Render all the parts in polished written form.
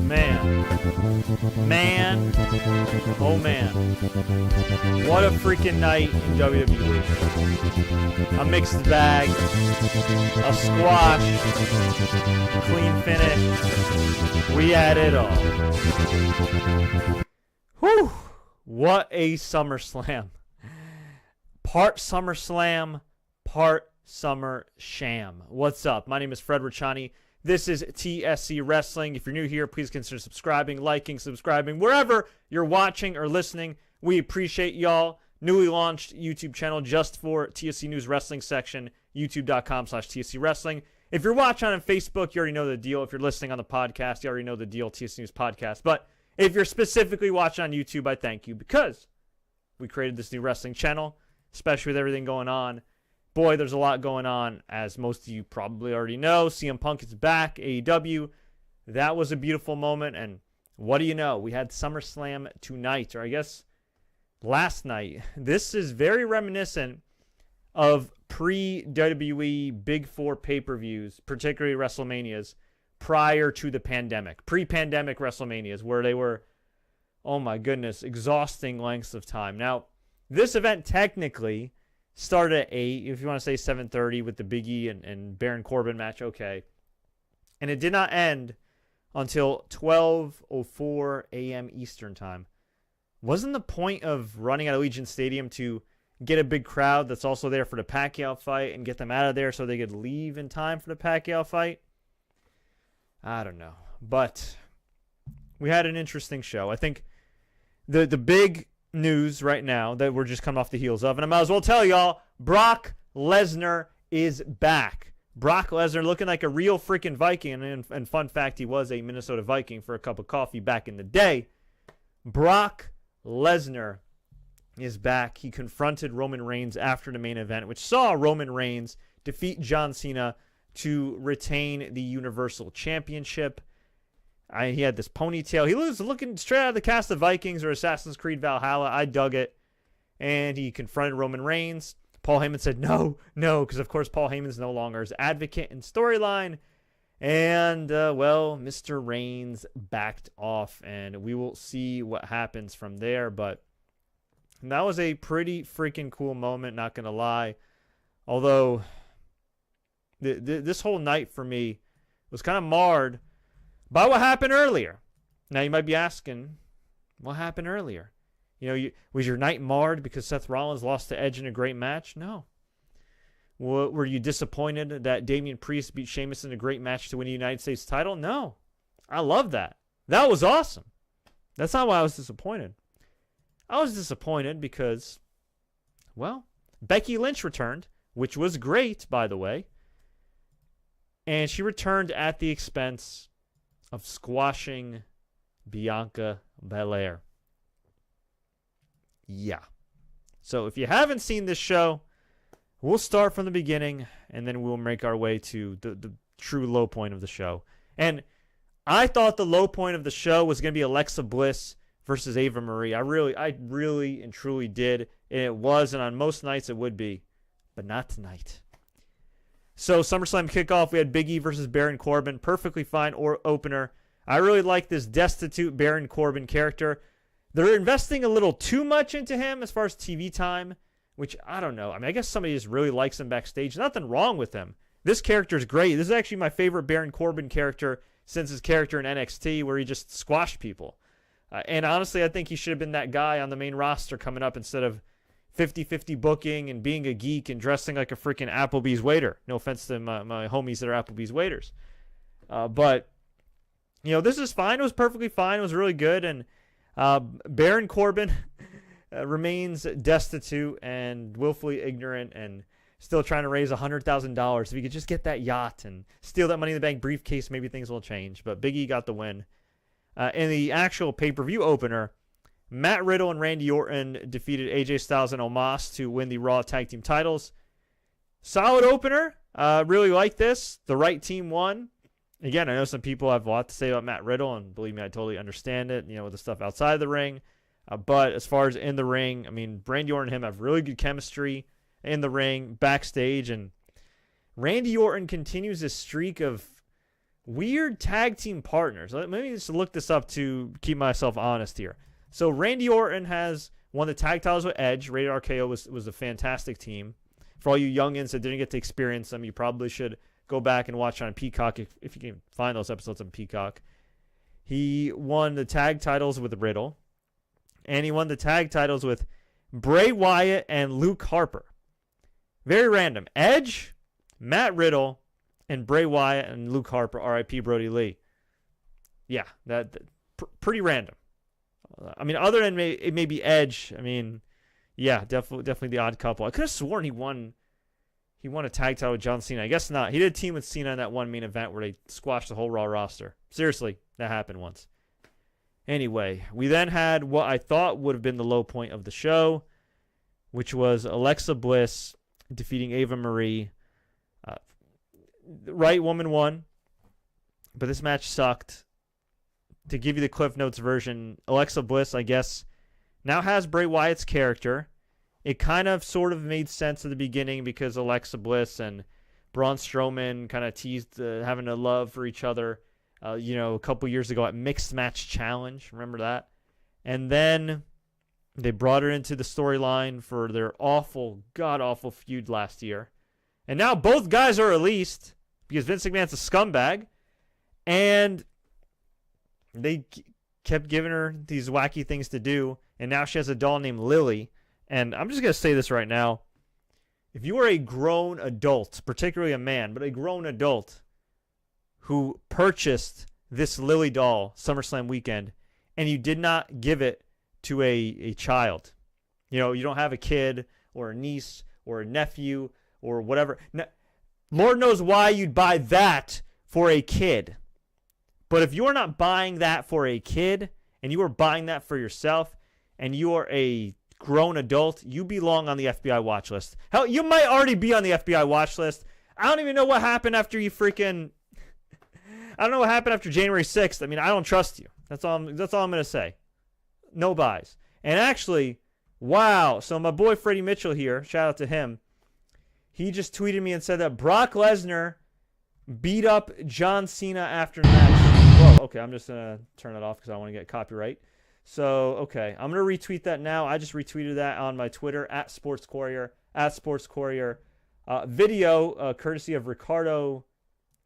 Man. Oh, man. What a freaking night in WWE. A mixed bag. A squash. A clean finish. We had it all. Whew. What a SummerSlam. Part SummerSlam, part Summer Sham. What's up? My name is Fred Richani. This is TSC Wrestling. If you're new here, please consider subscribing, liking, subscribing, wherever you're watching or listening. We appreciate y'all. Newly launched YouTube channel just for TSC News Wrestling section, youtube.com/TSC Wrestling. If you're watching on Facebook, you already know the deal. If you're listening on the podcast, you already know the deal, TSC News Podcast. But if you're specifically watching on YouTube, I thank you because we created this new wrestling channel, especially with everything going on. Boy, there's a lot going on, as most of you probably already know. CM Punk is back, AEW. That was a beautiful moment, and what do you know? We had SummerSlam tonight, or I guess last night. This is very reminiscent of pre-WWE Big Four pay-per-views, particularly WrestleManias, prior to the pandemic. Pre-pandemic WrestleManias, where they were, oh my goodness, exhausting lengths of time. Now, this event technically started at 8, if you want to say 7:30 with the Big E and Baron Corbin match, okay. And it did not end until 12:04 a.m. Eastern time. Wasn't the point of running out of Allegiant Stadium to get a big crowd that's also there for the Pacquiao fight and get them out of there so they could leave in time for the Pacquiao fight? I don't know. But we had an interesting show. I think the big news right now that we're just coming off the heels of, and I might as well tell y'all, Brock Lesnar is back. Brock Lesnar looking like a real freaking Viking, and fun fact, he was a Minnesota Viking for a cup of coffee back in the day. Brock Lesnar is back. He confronted Roman Reigns after the main event, which saw Roman Reigns defeat John Cena to retain the Universal Championship. He had this ponytail. He was looking straight out of the cast of Vikings or Assassin's Creed Valhalla. I dug it. And he confronted Roman Reigns. Paul Heyman said no, because of course Paul Heyman's no longer his advocate in storyline. And, well, Mr. Reigns backed off, and we will see what happens from there. But that was a pretty freaking cool moment, not going to lie. Although, this whole night for me was kind of marred by what happened earlier. Now, you might be asking, what happened earlier? Was your night marred because Seth Rollins lost to Edge in a great match? No. Were you disappointed that Damian Priest beat Sheamus in a great match to win the United States title? No. I love that. That was awesome. That's not why I was disappointed. I was disappointed because, well, Becky Lynch returned, which was great, by the way. And she returned at the expense of squashing Bianca Belair. Yeah. So if you haven't seen this show, we'll start from the beginning, and then we'll make our way to the true low point of the show. And I thought the low point of the show was going to be Alexa Bliss versus Eva Marie. I really and truly did. And it was, and on most nights it would be. But not tonight. So SummerSlam kickoff, we had Big E versus Baron Corbin. Perfectly fine opener. I really like this destitute Baron Corbin character. They're investing a little too much into him as far as TV time, which I don't know. I mean, I guess somebody just really likes him backstage. Nothing wrong with him. This character is great. This is actually my favorite Baron Corbin character since his character in NXT where he just squashed people. And honestly, I think he should have been that guy on the main roster coming up instead of 50-50 booking and being a geek and dressing like a freaking Applebee's waiter. No offense to my homies that are Applebee's waiters. But, this is fine. It was perfectly fine. It was really good. And Baron Corbin remains destitute and willfully ignorant and still trying to raise $100,000. If he could just get that yacht and steal that Money in the Bank briefcase, maybe things will change. But Big E got the win. In the actual pay-per-view opener, Matt Riddle and Randy Orton defeated AJ Styles and Omos to win the Raw Tag Team titles. Solid opener. Really like this. The right team won. Again, I know some people have a lot to say about Matt Riddle, and believe me, I totally understand it, with the stuff outside the ring. But as far as in the ring, I mean, Randy Orton and him have really good chemistry in the ring, backstage, and Randy Orton continues a streak of weird tag team partners. Let me just look this up to keep myself honest here. So Randy Orton has won the tag titles with Edge. Rated RKO was a fantastic team. For all you youngins that didn't get to experience them, you probably should go back and watch on Peacock if you can find those episodes on Peacock. He won the tag titles with Riddle. And he won the tag titles with Bray Wyatt and Luke Harper. Very random. Edge, Matt Riddle, and Bray Wyatt and Luke Harper, R.I.P. Brody Lee. Yeah, pretty random. I mean, other than it may be Edge, I mean, yeah, definitely the odd couple. I could have sworn he won a tag title with John Cena. I guess not. He did a team with Cena in that one main event where they squashed the whole Raw roster. Seriously, that happened once. Anyway, we then had what I thought would have been the low point of the show, which was Alexa Bliss defeating Eva Marie. The right woman won, but this match sucked. To give you the Cliff Notes version, Alexa Bliss, I guess, now has Bray Wyatt's character. It kind of sort of made sense at the beginning because Alexa Bliss and Braun Strowman kind of teased having a love for each other, a couple years ago at Mixed Match Challenge. Remember that? And then they brought her into the storyline for their awful, god-awful feud last year. And now both guys are released because Vince McMahon's a scumbag. And they kept giving her these wacky things to do. And now she has a doll named Lily. And I'm just going to say this right now. If you are a grown adult, particularly a man, but a grown adult who purchased this Lily doll SummerSlam weekend and you did not give it to a child, you don't have a kid or a niece or a nephew or whatever. Now, Lord knows why you'd buy that for a kid. But if you are not buying that for a kid and you are buying that for yourself and you are a grown adult, you belong on the FBI watch list. Hell, you might already be on the FBI watch list. I don't even know what happened after I don't know what happened after January 6th. I mean, I don't trust you. That's all I'm going to say. No buys. And actually, wow. So my boy Freddie Mitchell here, shout out to him. He just tweeted me and said that Brock Lesnar beat up John Cena after the match. Whoa, okay, I'm just going to turn that off because I don't want to get copyright. So, okay, I'm going to retweet that now. I just retweeted that on my Twitter, @SportsCourier, @SportsCourier. Video, courtesy of Ricardo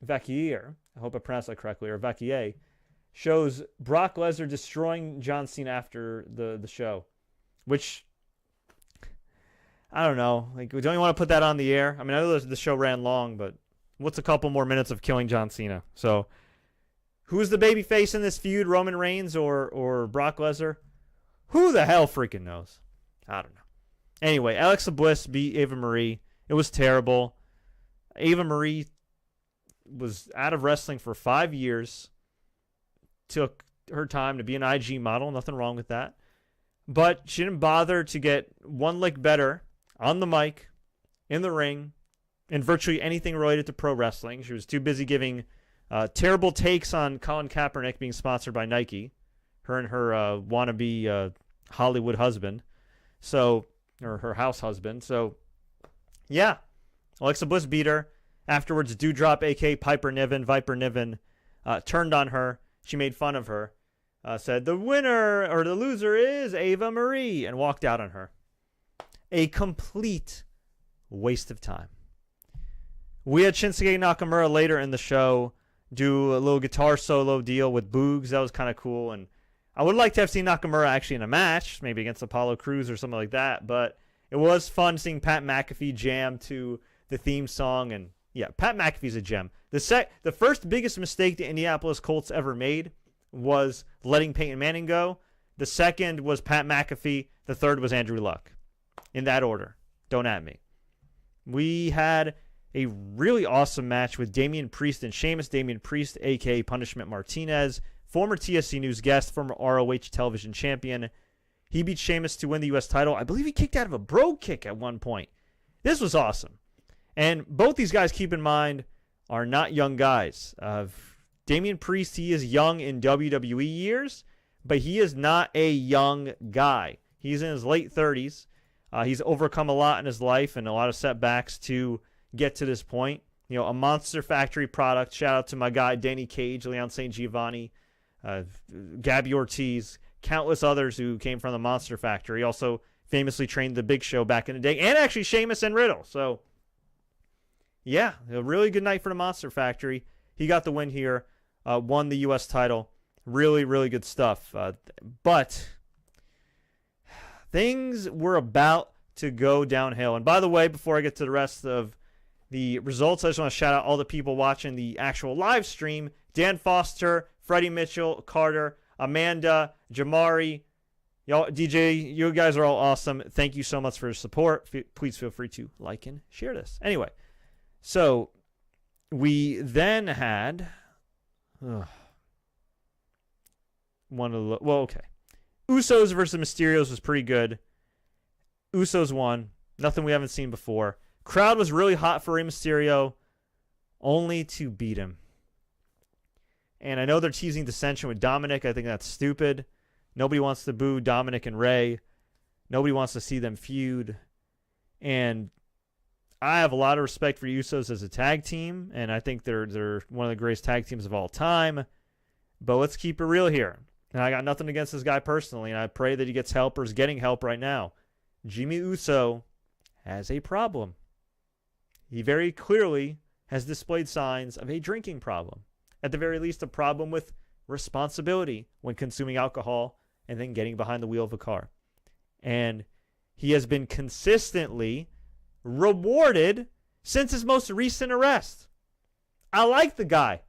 Vacquier, I hope I pronounced that correctly, or Vacquier, shows Brock Lesnar destroying John Cena after the show, which, I don't know. Like, don't you want to put that on the air? I mean, I know the show ran long, but what's a couple more minutes of killing John Cena? So, who's the babyface in this feud, Roman Reigns or Brock Lesnar? Who the hell freaking knows? I don't know. Anyway, Alexa Bliss beat Eva Marie. It was terrible. Eva Marie was out of wrestling for 5 years. Took her time to be an IG model. Nothing wrong with that. But she didn't bother to get one lick better on the mic, in the ring, and virtually anything related to pro wrestling. She was too busy giving terrible takes on Colin Kaepernick being sponsored by Nike. Her and her wannabe Hollywood husband. So, or her house husband. So, yeah. Alexa Bliss beat her. Afterwards, Doudrop, a.k.a. Viper Niven, turned on her. She made fun of her. Said, the winner or the loser is Eva Marie, and walked out on her. A complete waste of time. We had Shinsuke Nakamura later in the show do a little guitar solo deal with Boogs. That was kind of cool. And I would like to have seen Nakamura actually in a match, maybe against Apollo Crews or something like that. But it was fun seeing Pat McAfee jam to the theme song. And yeah, Pat McAfee's a gem. The first biggest mistake the Indianapolis Colts ever made was letting Peyton Manning go. The second was Pat McAfee. The third was Andrew Luck. In that order. Don't at me. We had a really awesome match with Damian Priest and Sheamus. Damian Priest, a.k.a. Punishment Martinez, former TSC News guest, former ROH television champion. He beat Sheamus to win the U.S. title. I believe he kicked out of a brogue kick at one point. This was awesome. And both these guys, keep in mind, are not young guys. Damian Priest, he is young in WWE years, but he is not a young guy. He's in his late 30s. He's overcome a lot in his life and a lot of setbacks to get to this point. a Monster Factory product. Shout out to my guy, Danny Cage, Leon St. Giovanni, Gabby Ortiz, countless others who came from the Monster Factory. Also famously trained the Big Show back in the day, and actually Sheamus and Riddle. So, yeah, a really good night for the Monster Factory. He got the win here, won the U.S. title. Really, really good stuff. But things were about to go downhill. And by the way, before I get to the rest of the results, I just want to shout out all the people watching the actual live stream. Dan Foster, Freddie Mitchell, Carter, Amanda, Jamari, y'all, DJ, you guys are all awesome. Thank you so much for your support. Please feel free to like and share this. Anyway, so we then had Usos versus Mysterios was pretty good. Usos won. Nothing we haven't seen before. Crowd was really hot for Rey Mysterio, only to beat him. And I know they're teasing dissension with Dominic. I think that's stupid. Nobody wants to boo Dominic and Rey. Nobody wants to see them feud. And I have a lot of respect for Usos as a tag team, and I think they're one of the greatest tag teams of all time. But let's keep it real here. And I got nothing against this guy personally, and I pray that he gets help or is getting help right now. Jimmy Uso has a problem. He very clearly has displayed signs of a drinking problem. At the very least, a problem with responsibility when consuming alcohol and then getting behind the wheel of a car. And he has been consistently rewarded since his most recent arrest. I like the guy.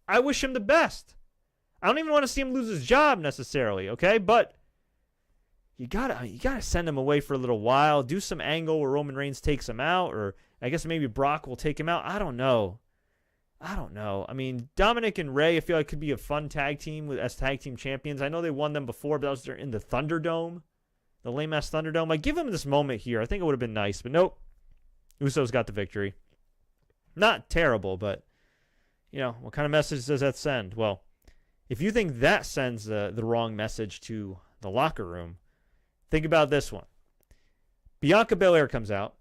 I wish him the best. I don't even want to see him lose his job necessarily, okay? But you gotta send him away for a little while. Do some angle where Roman Reigns takes him out, or I guess maybe Brock will take him out. I don't know. I mean, Dominic and Rey, I feel like could be a fun tag team as tag team champions. I know they won them before, but that was in the Thunderdome, the lame-ass Thunderdome. Like, give them this moment here. I think it would have been nice, but nope. Usos got the victory. Not terrible, but, what kind of message does that send? Well, if you think that sends the wrong message to the locker room, think about this one. Bianca Belair comes out.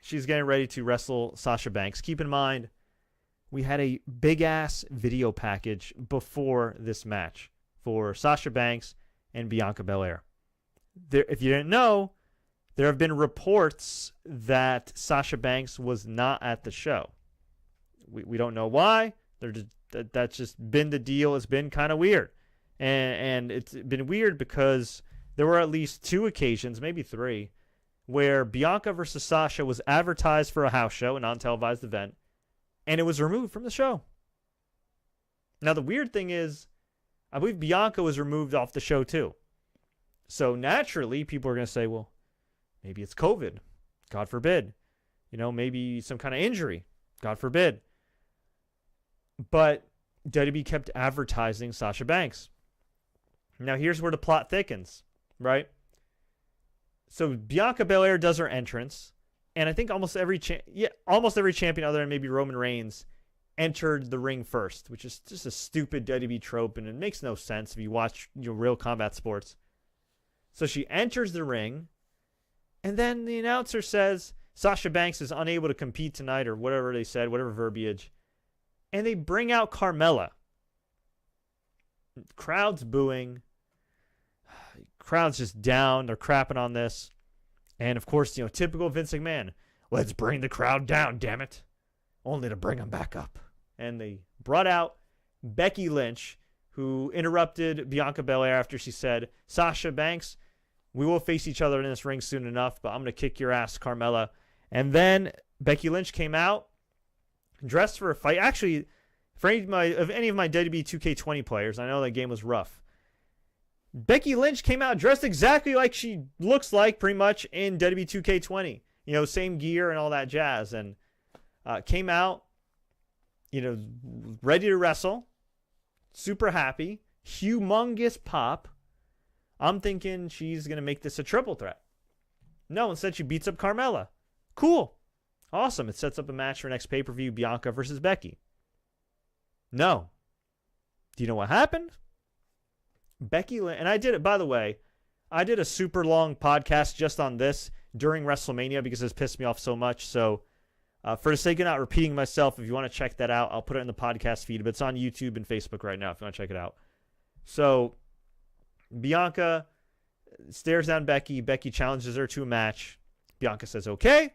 She's getting ready to wrestle Sasha Banks. Keep in mind, we had a big-ass video package before this match for Sasha Banks and Bianca Belair. If you didn't know, there have been reports that Sasha Banks was not at the show. We don't know why. That's just been the deal. It's been kind of weird. And it's been weird because there were at least 2 occasions, maybe 3, where Bianca versus Sasha was advertised for a house show, a non-televised event, and it was removed from the show. Now, the weird thing is, I believe Bianca was removed off the show too. So naturally, people are going to say, well, maybe it's COVID. God forbid. Maybe some kind of injury. God forbid. But WWE kept advertising Sasha Banks. Now, here's where the plot thickens, right? So Bianca Belair does her entrance, and I think almost every champion other than maybe Roman Reigns entered the ring first, which is just a stupid WWE trope, and it makes no sense if you watch real combat sports. So she enters the ring, and then the announcer says Sasha Banks is unable to compete tonight, or whatever they said, whatever verbiage, and they bring out Carmella. Crowd's booing. Crowd's just down. They're crapping on this. And, of course, typical Vince McMahon. Let's bring the crowd down, damn it. Only to bring them back up. And they brought out Becky Lynch, who interrupted Bianca Belair after she said, Sasha Banks, we will face each other in this ring soon enough, but I'm going to kick your ass, Carmella. And then Becky Lynch came out, dressed for a fight. Actually, for any of my WWE 2K20 players, I know that game was rough. Becky Lynch came out dressed exactly like she looks like pretty much in WWE 2K20. Same gear and all that jazz. And came out, ready to wrestle. Super happy. Humongous pop. I'm thinking she's going to make this a triple threat. No, instead she beats up Carmella. Cool. Awesome. It sets up a match for next pay-per-view, Bianca versus Becky. No. Do you know what happened? Becky Lynch, and I did it, by the way, I did a super long podcast just on this during WrestleMania because it's pissed me off so much. So For the sake of not repeating myself, if you want to check that out, I'll put it in the podcast feed, but it's on YouTube and Facebook right now if you want to check it out. So Bianca stares down Becky. Becky challenges her to a match. Bianca says, okay.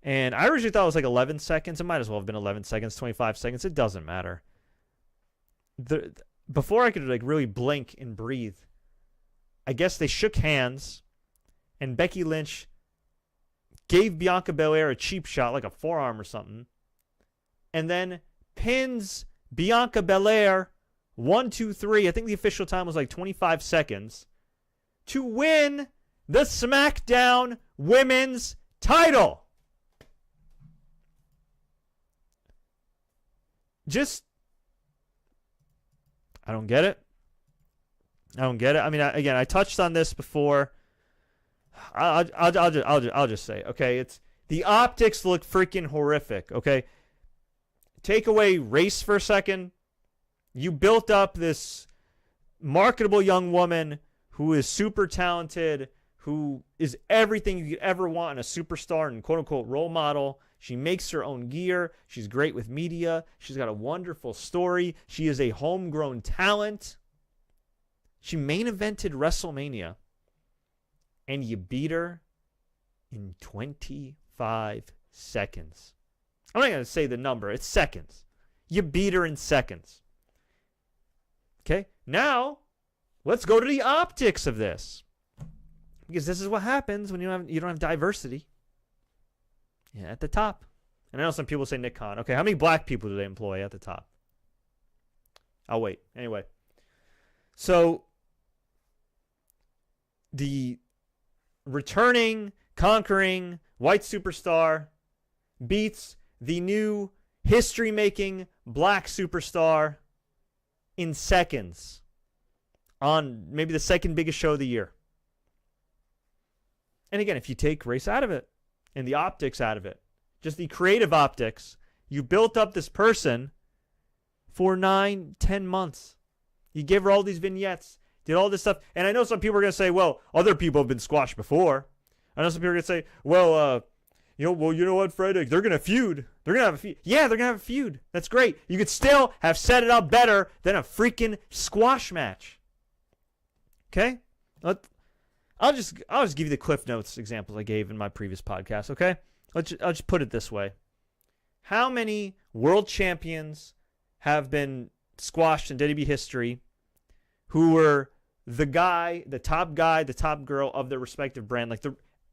And I originally thought it was like 11 seconds. It might as well have been 11 seconds, 25 seconds. It doesn't matter. Before I could like really blink and breathe, I guess they shook hands, and Becky Lynch gave Bianca Belair a cheap shot, like a forearm or something, and then pins Bianca Belair 1, 2, 3. I think the official time was like 25 seconds to win the SmackDown Women's title. I don't get it. I mean, I touched on this before. I'll just say, okay, it's the optics look freaking horrific. Okay, take away race for a second. You built up this marketable young woman who is super talented, who is everything you could ever want in a superstar and quote unquote role model. She makes her own gear. She's great with media. She's got a wonderful story. She is a homegrown talent. She main evented WrestleMania. And you beat her in 25 seconds. I'm not going to say the number. It's seconds. You beat her in seconds. Okay? Now, let's go to the optics of this. Because this is what happens when you don't have diversity. Yeah, at the top. And I know some people say Nick Khan. Okay, how many black people do they employ at the top? I'll wait. Anyway. So, the returning, conquering white superstar beats the new history-making black superstar in seconds on maybe the second biggest show of the year. And again, if you take race out of it and the optics out of it, just the creative optics, you built up this person for 9-10 months. You gave her all these vignettes, did all this stuff. And I know some people are going to say, well, other people have been squashed before. I know some people are going to say, well, you know what, Fred? They're going to feud. They're going to have a feud. Yeah, they're going to have a feud. That's great. You could still have set it up better than a freaking squash match. Okay? I'll just give you the Cliff Notes examples I gave in my previous podcast, okay? I'll just put it this way. How many world champions have been squashed in WWE history who were the top guy, the top girl of their respective brand,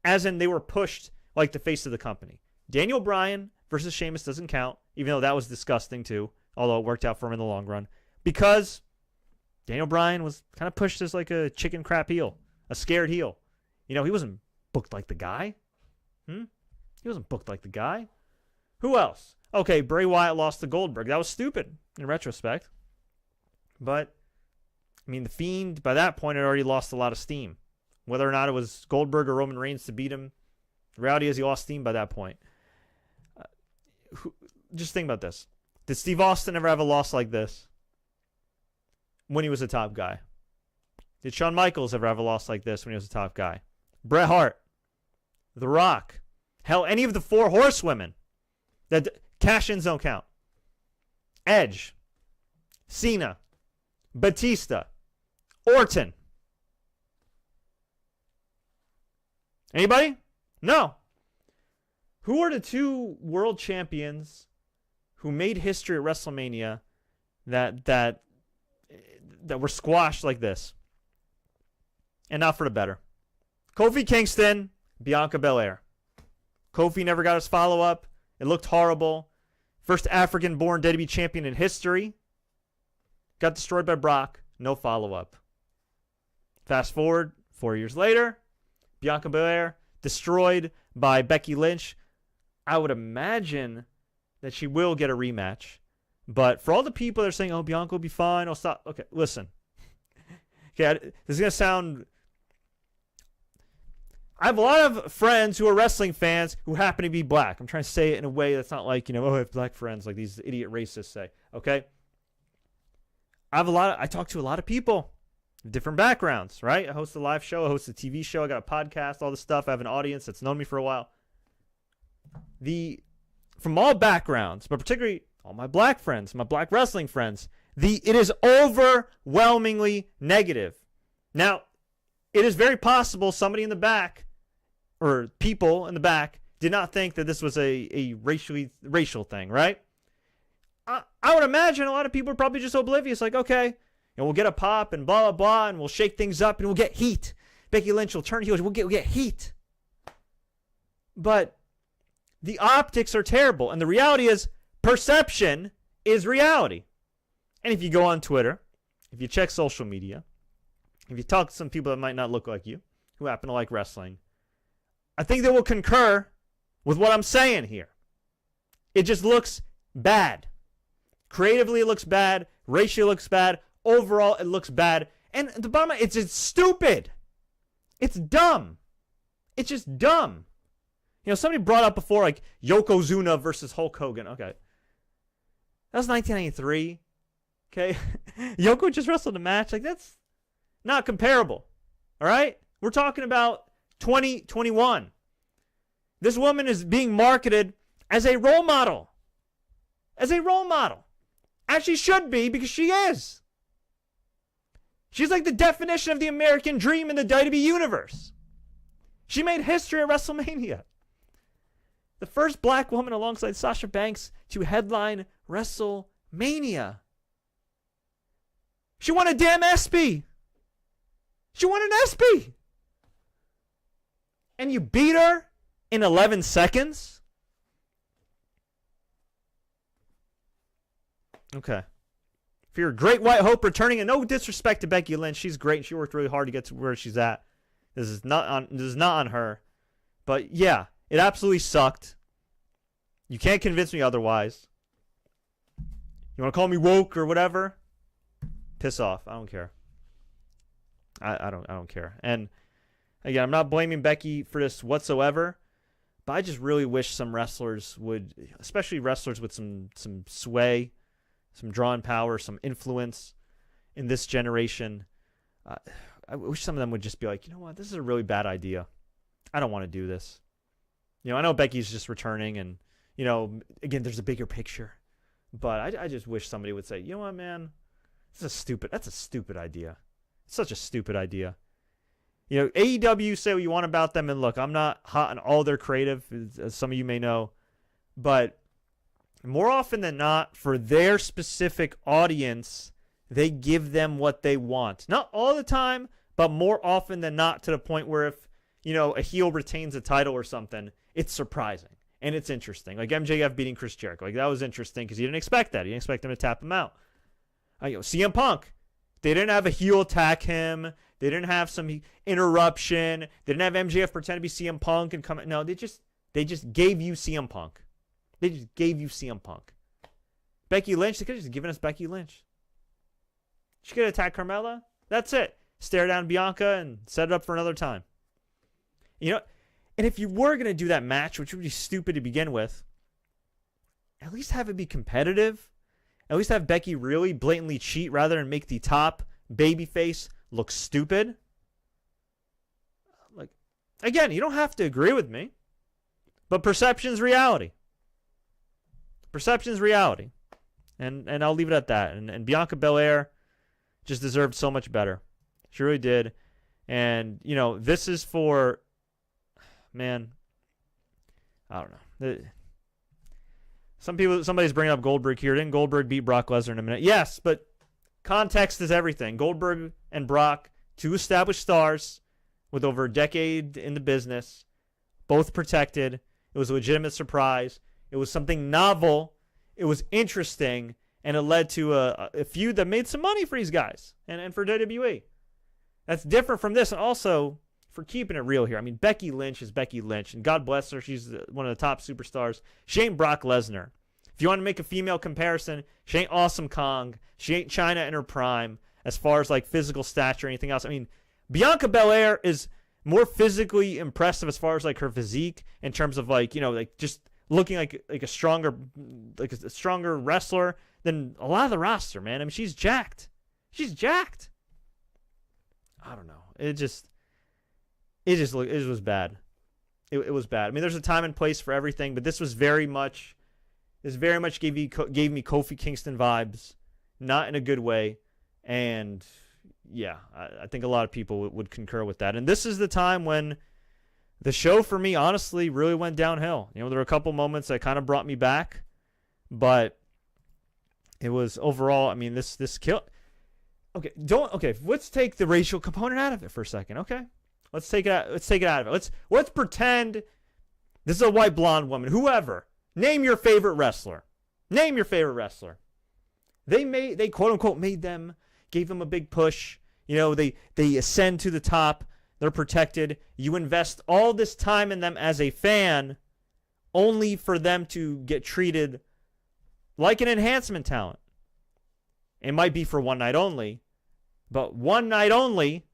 as in they were pushed like the face of the company? Daniel Bryan versus Sheamus doesn't count, even though that was disgusting too, although it worked out for him in the long run, because Daniel Bryan was kind of pushed as like a chicken crap heel, a scared heel. You know, he wasn't booked like the guy. He wasn't booked like the guy. Who else? Okay, Bray Wyatt lost to Goldberg. That was stupid in retrospect. But, I mean, The Fiend, by that point, had already lost a lot of steam. Whether or not it was Goldberg or Roman Reigns to beat him, the reality is he lost steam by that point. Just think about this. Did Steve Austin ever have a loss like this when he was a top guy? Did Shawn Michaels ever have a loss like this when he was a top guy? Bret Hart, The Rock, hell, any of the four horsewomen. That cash-ins don't count. Edge, Cena, Batista, Orton. Anybody? No. Who are the two world champions who made history at WrestleMania that were squashed like this? And not for the better. Kofi Kingston, Bianca Belair. Kofi never got his follow-up. It looked horrible. First African-born WWE champion in history. Got destroyed by Brock. No follow-up. Fast forward, 4 years later, Bianca Belair destroyed by Becky Lynch. I would imagine that she will get a rematch. But for all the people that are saying, oh, Bianca will be fine, I'll stop. Okay, listen. Okay, this is going to sound... I have a lot of friends who are wrestling fans who happen to be black. I'm trying to say it in a way that's not like, oh, I have black friends like these idiot racists say. Okay? I talk to a lot of people, different backgrounds, right? I host a live show, I host a TV show, I got a podcast, all this stuff. I have an audience that's known me for a while. from all backgrounds, but particularly all my black friends, my black wrestling friends, it is overwhelmingly negative. Now, it is very possible somebody in the back, or people in the back, did not think that this was a racial thing, right? I would imagine a lot of people are probably just oblivious, like, okay, and we'll get a pop and blah, blah, blah, and we'll shake things up and we'll get heat. Becky Lynch will turn heels. We'll get heat. But the optics are terrible. And the reality is, perception is reality. And if you go on Twitter, if you check social media, if you talk to some people that might not look like you, who happen to like wrestling, I think they will concur with what I'm saying here. It just looks bad. Creatively, it looks bad. Racially, it looks bad. Overall, it looks bad. And the bottom line, it's stupid. It's dumb. It's just dumb. You know, somebody brought up before, like, Yokozuna versus Hulk Hogan. Okay. That was 1993. Okay. Yoko just wrestled a match. Like, that's not comparable. All right? We're talking about 2021. This woman is being marketed as a role model. As a role model. As she should be, because she is. She's like the definition of the American dream in the WWE universe. She made history at WrestleMania. The first black woman alongside Sasha Banks to headline WrestleMania. She won a damn ESPY. She won an ESPY. And you beat her in 11 seconds? Okay. For your great white hope returning, and no disrespect to Becky Lynch, she's great and she worked really hard to get to where she's at. This is not on her. But yeah, it absolutely sucked. You can't convince me otherwise. You want to call me woke or whatever? Piss off. I don't care. I don't care. And again, I'm not blaming Becky for this whatsoever, but I just really wish some wrestlers would, especially wrestlers with some sway, some drawing power, some influence in this generation. I wish some of them would just be like, you know what, this is a really bad idea. I don't want to do this. You know, I know Becky's just returning and, you know, again, there's a bigger picture. But I just wish somebody would say, you know what, man, that's a stupid idea. It's such a stupid idea. You know, AEW, say what you want about them, and look, I'm not hot on all their creative, as some of you may know, but more often than not, for their specific audience, they give them what they want. Not all the time, but more often than not, to the point where if, you know, a heel retains a title or something, it's surprising and it's interesting. Like MJF beating Chris Jericho. Like, that was interesting because you didn't expect that. You didn't expect them to tap him out. You know, CM Punk, they didn't have a heel attack him. They didn't have some interruption. They didn't have MJF pretend to be CM Punk and come. No, they just gave you CM Punk. They just gave you CM Punk. Becky Lynch, they could have just given us Becky Lynch. She could attack Carmella. That's it. Stare down Bianca and set it up for another time. You know, and if you were going to do that match, which would be stupid to begin with, at least have it be competitive. At least have Becky really blatantly cheat rather than make the top babyface look stupid. Like, again, you don't have to agree with me, but perception's reality. Perception's reality. And I'll leave it at that. And Bianca Belair just deserved so much better. She really did. And, you know, this is for, man, I don't know. Somebody's bringing up Goldberg here. Didn't Goldberg beat Brock Lesnar in a minute? Yes, but context is everything. Goldberg and Brock, two established stars with over a decade in the business, both protected. It was a legitimate surprise. It was something novel. It was interesting, and it led to a feud that made some money for these guys and for WWE. That's different from this, and also for keeping it real here. I mean, Becky Lynch is Becky Lynch, and God bless her. She's one of the top superstars. She ain't Brock Lesnar. If you want to make a female comparison, she ain't Awesome Kong. She ain't Chyna in her prime as far as like physical stature or anything else. I mean, Bianca Belair is more physically impressive as far as like her physique in terms of like, you know, like just looking like a stronger wrestler than a lot of the roster, man. I mean, she's jacked. She's jacked. I don't know. It was bad. it was bad. I mean, there's a time and place for everything, but this very much gave me Kofi Kingston vibes, not in a good way. And yeah, I think a lot of people would concur with that. And this is the time when the show for me, honestly, really went downhill. There were a couple moments that kind of brought me back, but it was overall, I mean, this kill. Okay, let's take the racial component out of it for a second, okay? Let's take it out of it. Let's pretend this is a white blonde woman. Whoever. Name your favorite wrestler. They quote unquote gave them a big push. They ascend to the top. They're protected. You invest all this time in them as a fan only for them to get treated like an enhancement talent. It might be for one night only, but one night only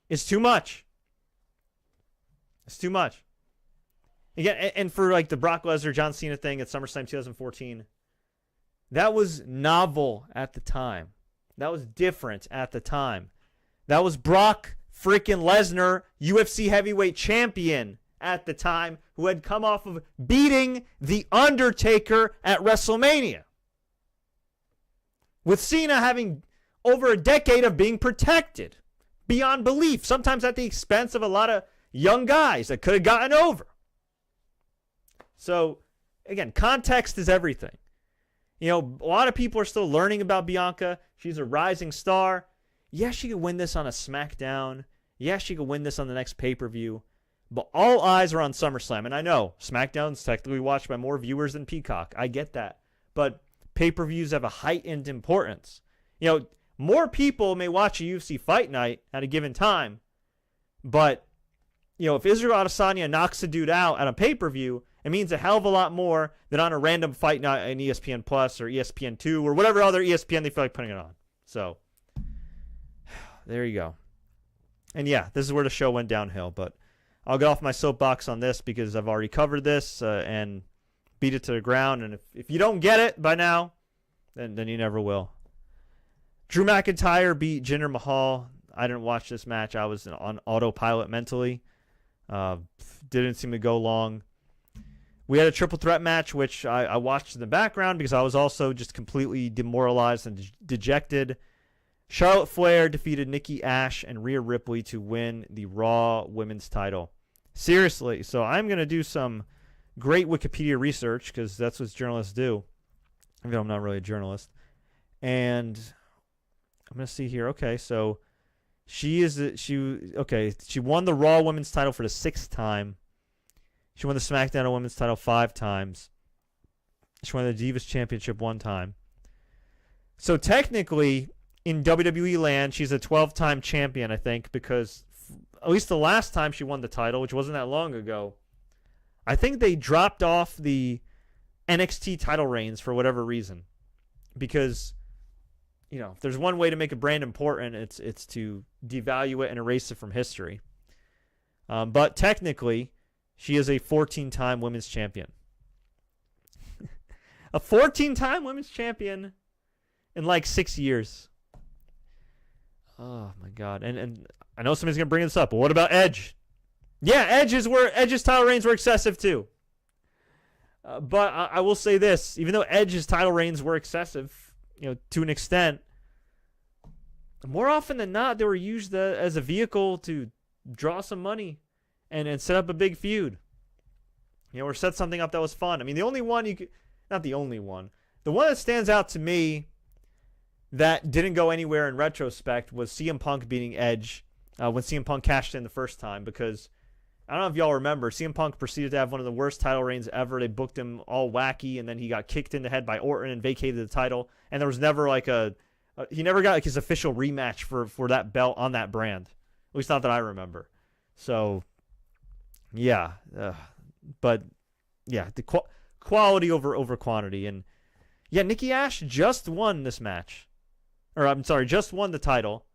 is too much. It's too much. Again, and for like the Brock Lesnar, John Cena thing at SummerSlam 2014, that was novel at the time. That was different at the time. That was Brock freaking Lesnar, UFC heavyweight champion at the time, who had come off of beating The Undertaker at WrestleMania. With Cena having over a decade of being protected beyond belief, sometimes at the expense of a lot of young guys that could have gotten over. So, again, context is everything. A lot of people are still learning about Bianca. She's a rising star. Yeah, she could win this on a SmackDown. Yeah, she could win this on the next pay-per-view. But all eyes are on SummerSlam. And I know SmackDown's technically watched by more viewers than Peacock. I get that. But pay-per-views have a heightened importance. More people may watch a UFC fight night at a given time. But, if Israel Adesanya knocks a dude out at a pay-per-view, it means a hell of a lot more than on a random fight night on ESPN Plus or ESPN2 or whatever other ESPN they feel like putting it on. So, there you go. And yeah, this is where the show went downhill. But I'll get off my soapbox on this because I've already covered this and beat it to the ground. And if you don't get it by now, then you never will. Drew McIntyre beat Jinder Mahal. I didn't watch this match. I was on autopilot mentally. Didn't seem to go long. We had a triple threat match, which I watched in the background because I was also just completely demoralized and dejected. Charlotte Flair defeated Nikki ASH and Rhea Ripley to win the Raw Women's title. Seriously, so I'm going to do some great Wikipedia research because that's what journalists do. Even though I'm not really a journalist. And I'm going to see here. Okay, so she won the Raw Women's title for the 6th time. She won the SmackDown Women's title 5 times. She won the Divas Championship 1 time. So technically, in WWE land, she's a 12-time champion, I think, because at least the last time she won the title, which wasn't that long ago, I think they dropped off the NXT title reigns for whatever reason. Because, if there's one way to make a brand important, it's to devalue it and erase it from history. But technically, she is a 14-time women's champion. A 14-time women's champion in like 6 years. Oh, my God. And I know somebody's going to bring this up, but what about Edge? Yeah, Edge's title reigns were excessive too. But I will say this. Even though Edge's title reigns were excessive, to an extent, more often than not, they were used as a vehicle to draw some money and set up a big feud. Or set something up that was fun. I mean, the only one not the only one. The one that stands out to me that didn't go anywhere in retrospect was CM Punk beating Edge when CM Punk cashed in the first time, because I don't know if y'all remember, CM Punk proceeded to have one of the worst title reigns ever. They booked him all wacky, and then he got kicked in the head by Orton and vacated the title, and there was never like he never got like his official rematch for that belt on that brand, at least not that I remember. So yeah, but yeah, the quality over quantity. And yeah, Nikki ASH just won this match. Or I'm sorry, just won the title.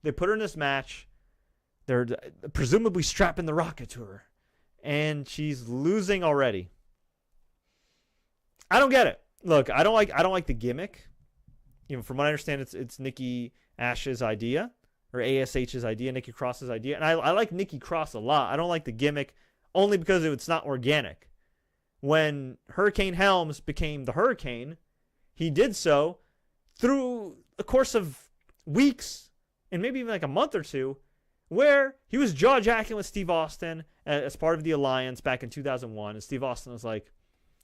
They put her in this match. They're presumably strapping the rocket to her. And she's losing already. I don't get it. Look, I don't like the gimmick. From what I understand, it's Nikki ASH's idea. Or ASH's idea, Nikki Cross's idea. And I like Nikki Cross a lot. I don't like the gimmick only because it's not organic. When Hurricane Helms became the Hurricane, he did so through a course of weeks and maybe even like a month or two, where he was jaw-jacking with Steve Austin as part of the Alliance back in 2001. And Steve Austin was like,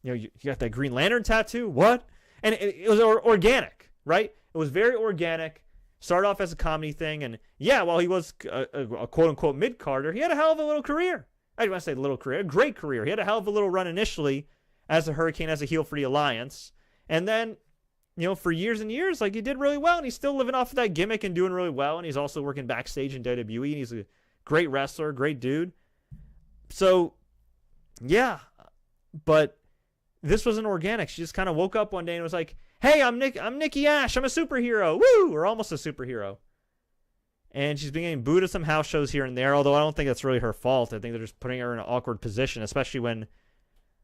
you got that Green Lantern tattoo? What? And it was organic, right? It was very organic. Started off as a comedy thing. And yeah, while he was a quote-unquote mid-carder, he had a hell of a little career. I don't want to say little career, a great career. He had a hell of a little run initially as a Hurricane, as a heel for the Alliance. And then, for years and years, like, he did really well. And he's still living off of that gimmick and doing really well. And he's also working backstage in WWE. And he's a great wrestler, great dude. So, yeah. But this wasn't organic. She just kind of woke up one day and was like, hey, I'm Nikki ASH. I'm a superhero. Woo! Or almost a superhero. And she's been getting booed at some house shows here and there, although I don't think that's really her fault. I think they're just putting her in an awkward position, especially when,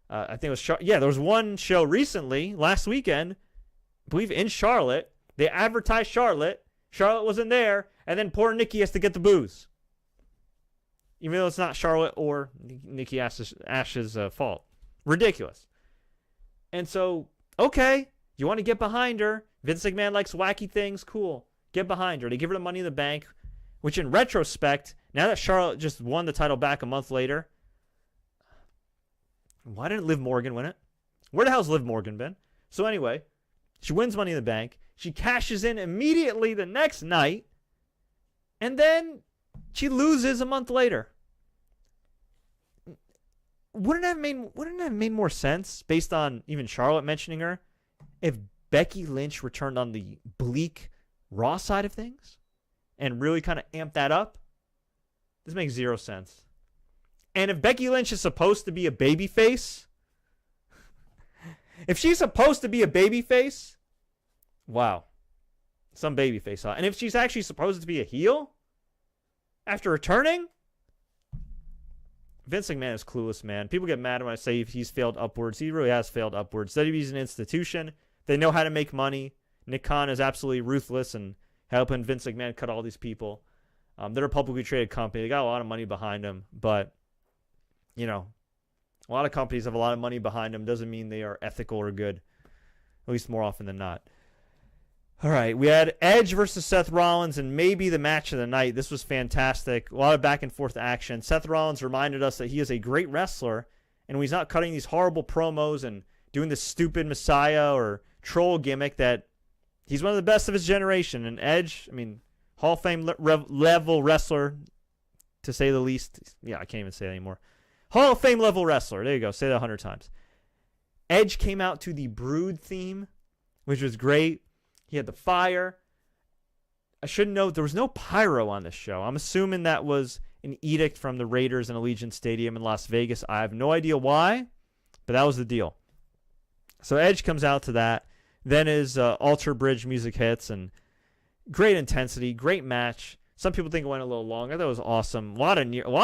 I think it was, there was one show recently, last weekend, I believe in Charlotte. They advertised Charlotte. Charlotte wasn't there, and then poor Nikki has to get the boos. Even though it's not Charlotte or Nikki ASH's fault. Ridiculous. And so, okay, you want to get behind her. Vince McMahon likes wacky things. Cool. Get behind her. They give her the Money in the Bank, which in retrospect, now that Charlotte just won the title back a month later, why didn't Liv Morgan win it? Where the hell's Liv Morgan been? So anyway, she wins Money in the Bank. She cashes in immediately the next night, and then she loses a month later. Wouldn't it have made more sense, based on even Charlotte mentioning her, if Becky Lynch returned on the bleak Raw side of things and really kind of amp that up? This makes zero sense. And if Becky Lynch is supposed to be a babyface, if she's supposed to be a babyface, wow, some babyface, huh? And if she's actually supposed to be a heel after returning, Vince McMahon is clueless, man. People get mad when I say he's failed upwards. He really has failed upwards. WWE's an institution. They know how to make money. Nick Khan is absolutely ruthless and helping Vince McMahon cut all these people. They're a publicly traded company. They got a lot of money behind them. But, a lot of companies have a lot of money behind them. Doesn't mean they are ethical or good. At least more often than not. All right. We had Edge versus Seth Rollins and maybe the match of the night. This was fantastic. A lot of back and forth action. Seth Rollins reminded us that he is a great wrestler. And when he's not cutting these horrible promos and doing this stupid Messiah or troll gimmick, that he's one of the best of his generation. And Edge, Hall of Fame level wrestler, to say the least. Yeah, I can't even say it anymore. Hall of Fame level wrestler. There you go. Say that 100 times. Edge came out to the Brood theme, which was great. He had the fire. I should note there was no pyro on this show. I'm assuming that was an edict from the Raiders in Allegiant Stadium in Las Vegas. I have no idea why, but that was the deal. So Edge comes out to that. Then his Alter Bridge music hits, and great intensity, great match. Some people think it went a little long. I thought it was awesome. A lot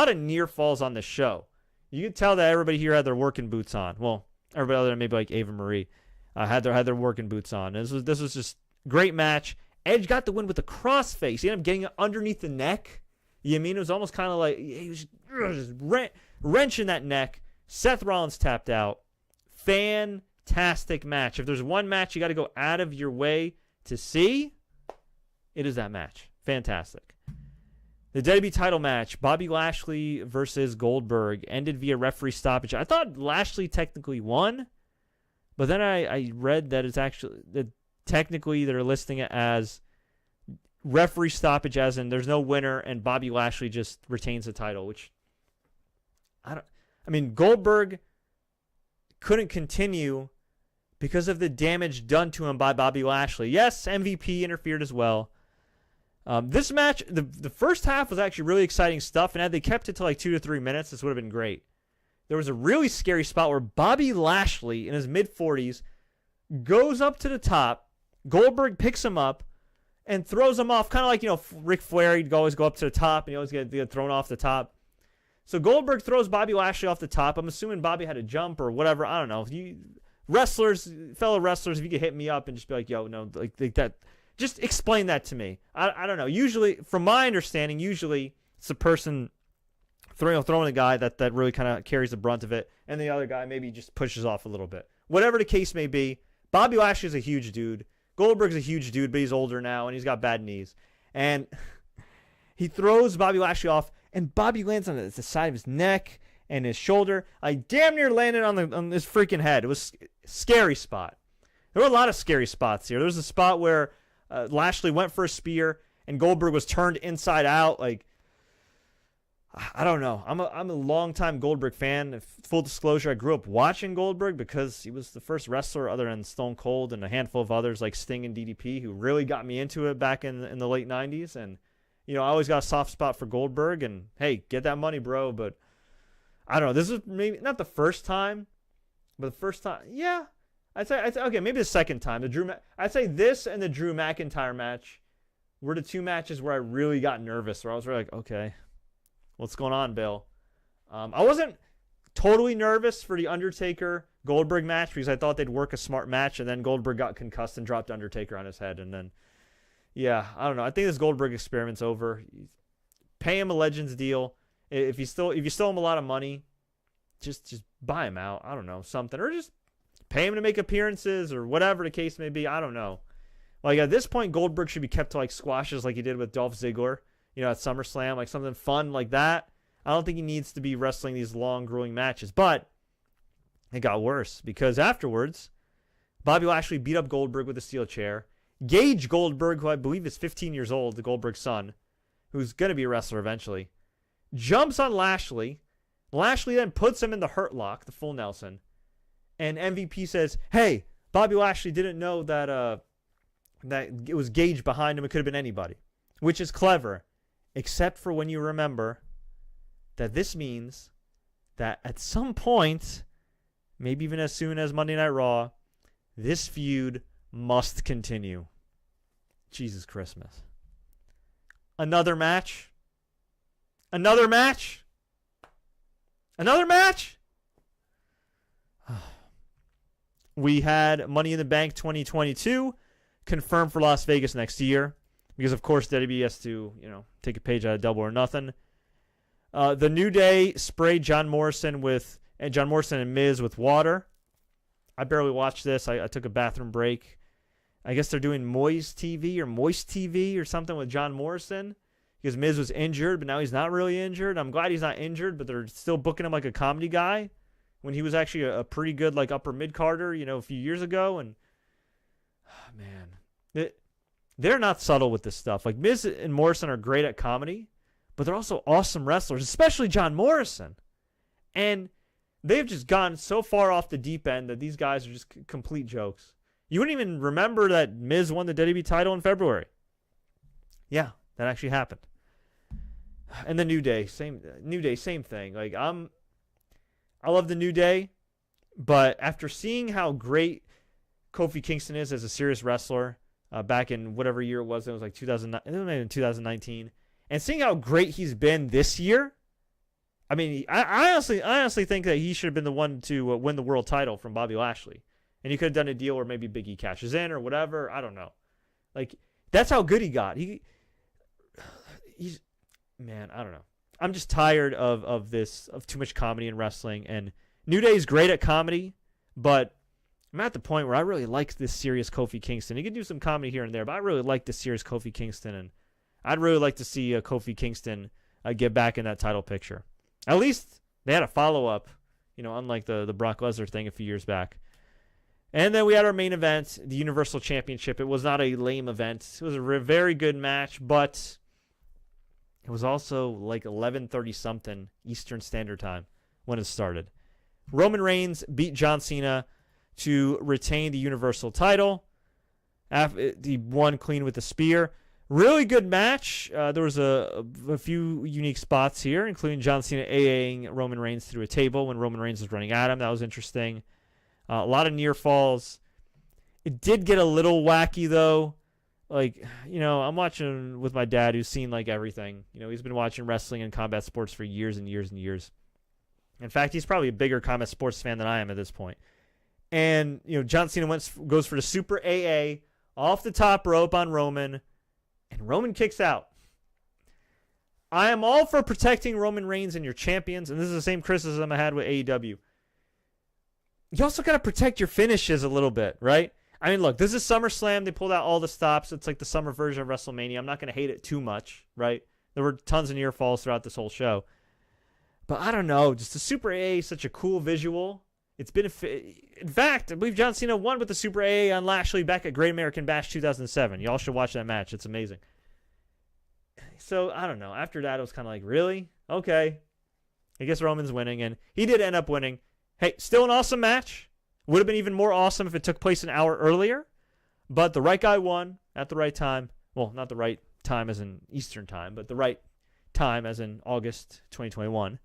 of near falls on the show. You could tell that everybody here had their working boots on. Well, everybody other than maybe like Eva Marie had their working boots on. This was just great match. Edge got the win with a crossface. He ended up getting it underneath the neck. You know what I mean? It was almost kind of like he was just wrenching that neck. Seth Rollins tapped out. Fantastic match. If there's one match you got to go out of your way to see, it is that match. Fantastic. The WWE title match, Bobby Lashley versus Goldberg, ended via referee stoppage. I thought Lashley technically won, but then I read that it's actually that technically they're listing it as referee stoppage, as in there's no winner and Bobby Lashley just retains the title, which Goldberg couldn't continue because of the damage done to him by Bobby Lashley. Yes, MVP interfered as well. This match, the first half was actually really exciting stuff, and had they kept it to like 2 to 3 minutes, this would have been great. There was a really scary spot where Bobby Lashley, in his mid-40s, goes up to the top. Goldberg picks him up and throws him off, kind of like, Ric Flair, he'd always go up to the top, and he always get thrown off the top. So Goldberg throws Bobby Lashley off the top. I'm assuming Bobby had a jump or whatever. I don't know. Fellow wrestlers, if you could hit me up and just be like, yo, no, like that. Just explain that to me. I don't know. Usually, from my understanding, it's the person throwing a guy that really kind of carries the brunt of it, and the other guy maybe just pushes off a little bit. Whatever the case may be, Bobby Lashley's a huge dude. Goldberg's a huge dude, but he's older now, and he's got bad knees. And he throws Bobby Lashley off, and Bobby lands on the side of his neck and his shoulder. I damn near landed on his freaking head. It was a scary spot. There were a lot of scary spots here. There was a spot where Lashley went for a spear, and Goldberg was turned inside out. Like, I don't know. I'm a longtime Goldberg fan. Full disclosure, I grew up watching Goldberg because he was the first wrestler other than Stone Cold and a handful of others like Sting and DDP who really got me into it back in the late 90s. And, I always got a soft spot for Goldberg. And, hey, get that money, bro. But I don't know. This is maybe not the first time, but the first time. Yeah. I'd say okay, maybe the second time. I'd say this and the Drew McIntyre match were the two matches where I really got nervous, where I was really like, okay, what's going on, Bill? I wasn't totally nervous for the Undertaker-Goldberg match because I thought they'd work a smart match, and then Goldberg got concussed and dropped Undertaker on his head. And then, yeah, I don't know. I think this Goldberg experiment's over. Pay him a Legends deal. If you still owe him a lot of money, just buy him out. I don't know, something. Or just pay him to make appearances or whatever the case may be. I don't know. Like, at this point, Goldberg should be kept to, like, squashes like he did with Dolph Ziggler. At SummerSlam, like something fun like that. I don't think he needs to be wrestling these long, grueling matches. But it got worse because afterwards, Bobby Lashley beat up Goldberg with a steel chair. Gage Goldberg, who I believe is 15 years old, the Goldberg son, who's going to be a wrestler eventually, jumps on Lashley. Lashley then puts him in the Hurt Lock, the full Nelson. And MVP says, hey, Bobby Lashley didn't know that it was Gage behind him. It could have been anybody, which is clever. Except for when you remember that this means that at some point, maybe even as soon as Monday Night Raw, this feud must continue. Jesus Christmas. Another match? Another match? Another match? We had Money in the Bank 2022 confirmed for Las Vegas next year. Because, of course, WWE has to, take a page out of Double or Nothing. The New Day sprayed John Morrison and Miz with water. I barely watched this. I took a bathroom break. I guess they're doing Moist TV or something with John Morrison. Because Miz was injured, but now he's not really injured. I'm glad he's not injured, but they're still booking him like a comedy guy. When he was actually a pretty good, like, upper mid-carder, a few years ago. And, man. They're not subtle with this stuff. Like, Miz and Morrison are great at comedy, but they're also awesome wrestlers, especially John Morrison. And they've just gone so far off the deep end that these guys are just complete jokes. You wouldn't even remember that Miz won the WWE title in February. Yeah, that actually happened. And the New Day, same thing. Like, I love the New Day, but after seeing how great Kofi Kingston is as a serious wrestler, back in whatever year it was like 2019. And seeing how great he's been this year, I mean, I honestly think that he should have been the one to win the world title from Bobby Lashley. And he could have done a deal where maybe Big E cashes in or whatever. I don't know. Like, that's how good he got. He's, man, I don't know. I'm just tired of too much comedy in wrestling. And New Day is great at comedy, but I'm at the point where I really like this serious Kofi Kingston. He can do some comedy here and there, but I really like this serious Kofi Kingston, and I'd really like to see Kofi Kingston get back in that title picture. At least they had a follow-up, unlike the Brock Lesnar thing a few years back. And then we had our main event, the Universal Championship. It was not a lame event. It was a very good match, but it was also like 11:30-something Eastern Standard Time when it started. Roman Reigns beat John Cena to retain the Universal title. He won clean with the spear. Really good match. There was a few unique spots here, including John Cena AAing Roman Reigns through a table when Roman Reigns was running at him. That was interesting. A lot of near falls. It did get a little wacky, though. Like, I'm watching with my dad who's seen, like, everything. He's been watching wrestling and combat sports for years and years and years. In fact, he's probably a bigger combat sports fan than I am at this point. And, John Cena goes for the super AA off the top rope on Roman, and Roman kicks out. I am all for protecting Roman Reigns and your champions, and this is the same criticism I had with AEW. You also got to protect your finishes a little bit, right? I mean, look, this is SummerSlam. They pulled out all the stops. It's like the summer version of WrestleMania. I'm not going to hate it too much, right? There were tons of near falls throughout this whole show. But I don't know. Just the Super AA is such a cool visual. It's been, in fact, I believe John Cena won with the Super AA on Lashley back at Great American Bash 2007. Y'all should watch that match. It's amazing. So, I don't know. After that, it was kind of like, really? Okay. I guess Roman's winning, and he did end up winning. Hey, still an awesome match. Would have been even more awesome if it took place an hour earlier. But the right guy won at the right time. Well, not the right time as in Eastern time, but the right time as in August 2021.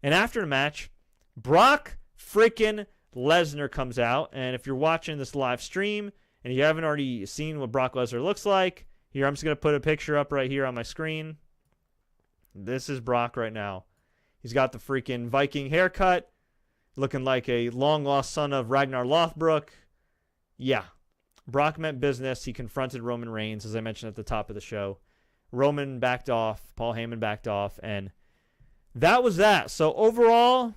And after the match, Brock freaking Lesnar comes out. And if you're watching this live stream and you haven't already seen what Brock Lesnar looks like, here, I'm just going to put a picture up right here on my screen. This is Brock right now. He's got the freaking Viking haircut. Looking like a long-lost son of Ragnar Lothbrok. Yeah. Brock meant business. He confronted Roman Reigns, as I mentioned at the top of the show. Roman backed off. Paul Heyman backed off. And that was that. So, overall,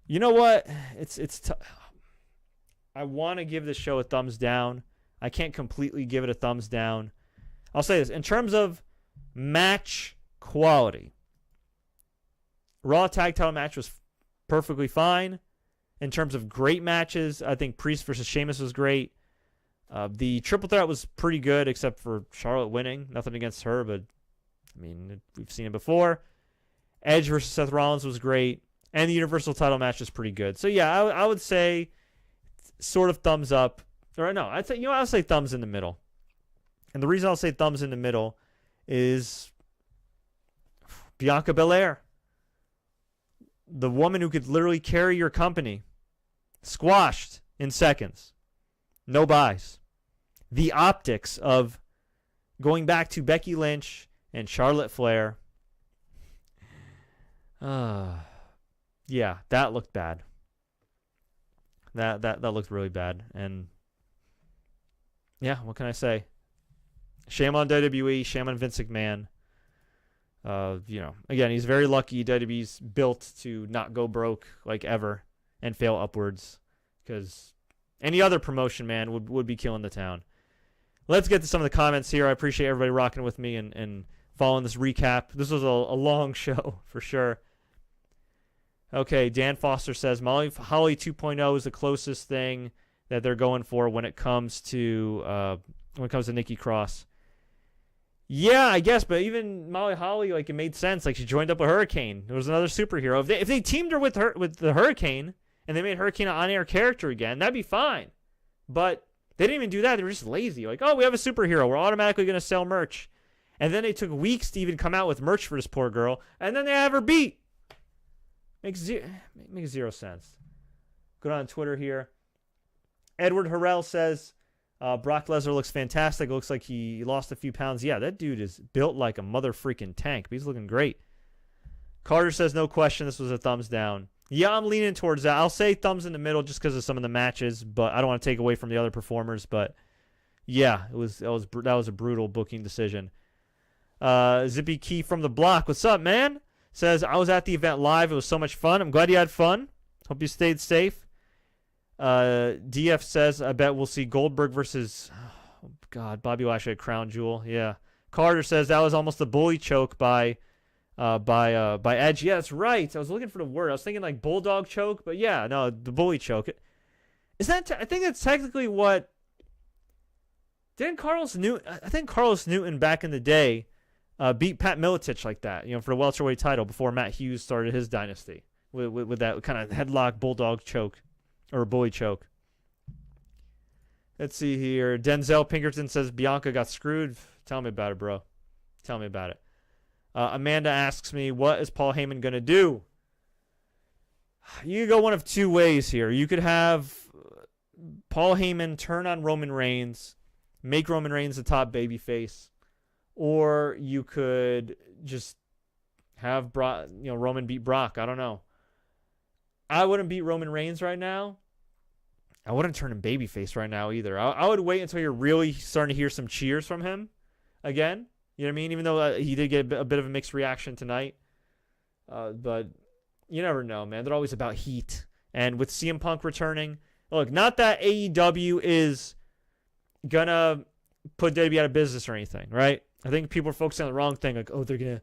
you know what? I want to give this show a thumbs down. I can't completely give it a thumbs down. I'll say this. In terms of match quality, Raw Tag Title match was perfectly fine. In terms of great matches, I think Priest versus Sheamus was great. The triple threat was pretty good, except for Charlotte winning. Nothing against her, but I mean, we've seen it before. Edge versus Seth Rollins was great, and the Universal title match was pretty good. So yeah, I would say sort of thumbs up, or no, I'll say thumbs in the middle. And the reason I'll say thumbs in the middle is Bianca Belair. The woman who could literally carry your company. Squashed in seconds. No buys. The optics of going back to Becky Lynch and Charlotte Flair. Yeah, that looked bad. That looked really bad. And yeah, what can I say? Shame on WWE. Shame on Vince McMahon. Again, he's very lucky. WWE's built to not go broke like ever and fail upwards, because any other promotion, man, would be killing the town. Let's get to some of the comments here. I appreciate everybody rocking with me and following this recap. This was a long show for sure. Okay, Dan Foster says Molly Holly 2.0 is the closest thing that they're going for when it comes to Nikki Cross. Yeah, I guess, but even Molly Holly, like, it made sense. Like, she joined up with Hurricane. It was another superhero. If they teamed her with the Hurricane and they made Hurricane an on-air character again, that'd be fine. But they didn't even do that. They were just lazy. Like, oh, we have a superhero. We're automatically going to sell merch. And then they took weeks to even come out with merch for this poor girl, and then they have her beat. Makes zero sense. Go on Twitter here. Edward Harrell says, Brock Lesnar looks fantastic. It looks like he lost a few pounds. Yeah, that dude is built like a mother freaking tank, but he's looking great. Carter says, no question, this was a thumbs down. Yeah, I'm leaning towards that. I'll say thumbs in the middle just because of some of the matches, but I don't want to take away from the other performers. But yeah, that was a brutal booking decision. Zippy Key from the block, what's up, man? Says, I was at the event live. It was so much fun. I'm glad you had fun. Hope you stayed safe. DF says, I bet we'll see Goldberg versus, Bobby Lashley at Crown Jewel. Yeah. Carter says that was almost a bully choke by Edge. Yeah, that's right. I was looking for the word. I was thinking like bulldog choke, but yeah, no, the bully choke. Is that? I think that's technically what. Didn't Carlos Newton? I think Carlos Newton back in the day beat Pat Miletich like that, for the welterweight title before Matt Hughes started his dynasty with that kind of headlock bulldog choke. Or a bully choke. Let's see here. Denzel Pinkerton says Bianca got screwed. Tell me about it, bro. Tell me about it. Amanda asks me, what is Paul Heyman going to do? You could go one of two ways here. You could have Paul Heyman turn on Roman Reigns, make Roman Reigns the top babyface, or you could just have Roman beat Brock. I don't know. I wouldn't beat Roman Reigns right now. I wouldn't turn him babyface right now either. I would wait until you're really starting to hear some cheers from him again. You know what I mean? Even though he did get a bit of a mixed reaction tonight. But you never know, man. They're always about heat. And with CM Punk returning, look, not that AEW is going to put WWE out of business or anything, right? I think people are focusing on the wrong thing. Like, oh, they're going to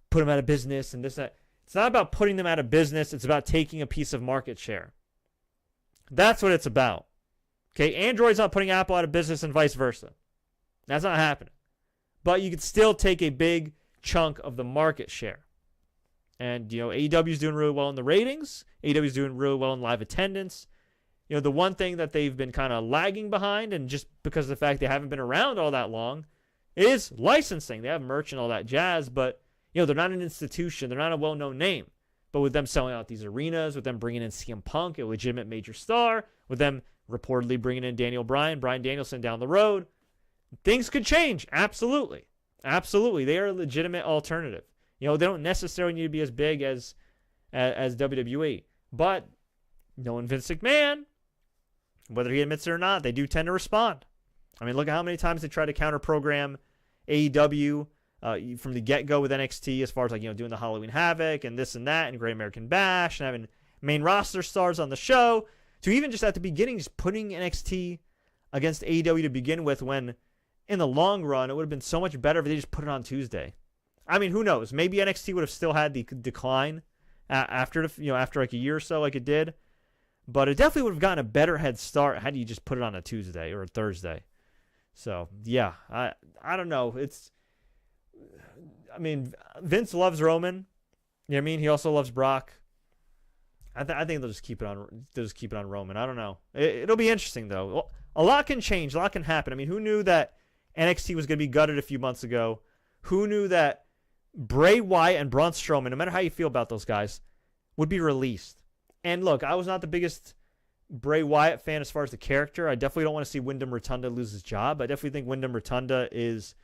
put them out of business and this, that. It's not about putting them out of business. It's about taking a piece of market share. That's what it's about. Okay, Android's not putting Apple out of business and vice versa. That's not happening. But you can still take a big chunk of the market share. And, AEW is doing really well in the ratings. AEW is doing really well in live attendance. The one thing that they've been kind of lagging behind, and just because of the fact they haven't been around all that long, is licensing. They have merch and all that jazz, but, they're not an institution. They're not a well-known name. But with them selling out these arenas, with them bringing in CM Punk, a legitimate major star, with them reportedly bringing in Brian Danielson down the road, things could change. Absolutely. Absolutely. They are a legitimate alternative. They don't necessarily need to be as big as WWE. But knowing Vince McMahon, whether he admits it or not, they do tend to respond. I mean, look at how many times they try to counter-program AEW from the get-go with NXT as far as doing the Halloween Havoc and this and that and Great American Bash and having main roster stars on the show, to even just at the beginning just putting NXT against AEW to begin with, when in the long run it would have been so much better if they just put it on Tuesday. I mean, who knows? Maybe NXT would have still had the decline after like a year or so, like it did, but it definitely would have gotten a better head start had you just put it on a Tuesday or a Thursday. So yeah, I don't know. Vince loves Roman. You know what I mean? He also loves Brock. I think they'll just keep it on. They'll just keep it on Roman. I don't know. It'll be interesting though. A lot can change. A lot can happen. I mean, who knew that NXT was going to be gutted a few months ago? Who knew that Bray Wyatt and Braun Strowman, no matter how you feel about those guys, would be released? And look, I was not the biggest Bray Wyatt fan as far as the character. I definitely don't want to see Wyndham Rotunda lose his job. I definitely think Wyndham Rotunda is